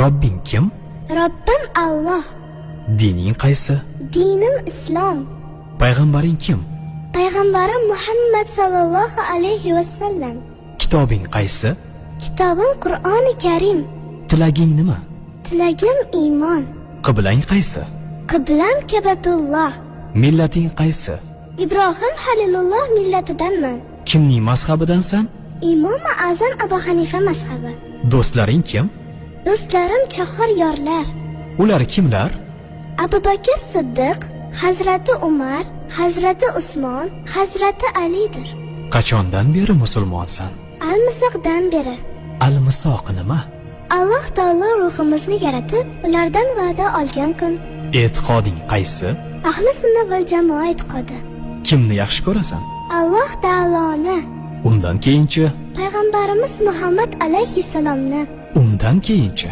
Robbing kim? Robbim Alloh. Dining qaysi? Dinim Islom. Payg'ambaring kim? Payg'ambarim Muhammad sallallohu alayhi vasallam. Kitobing qaysi? Kitobim Qur'oni Karim. Tilaging nima? Tilagim iymon. Qiblang qaysi? Qiblam Kabatulloh. Millating qaysi? Ibrohim Halilulloh millatidanman. Kimning mazhabidansan? Imom Azam Abu Hanifa mazhabi. Do'stlaring kim? Do'stlarim chahor yorlar. Ular kimlar? Abu Bakr Siddiq, Hazrati Umar, Hazrati Usmon, Hazrati Alidir. Qachondan beri musulmonsan? Al-Misoqdan beri. Al-Misoq nima? Alloh taolo ruhimizni yaratib, ulardan va'da olgan kun. E'tiqoding qaysi? Ahli sunna val jamoa e'tiqodi. Kimni yaxshi ko'rasan? Alloh taoloni. Undan keyinchi? Payg'ambarimiz Muhammad alayhissalomni. Undan keyinchi?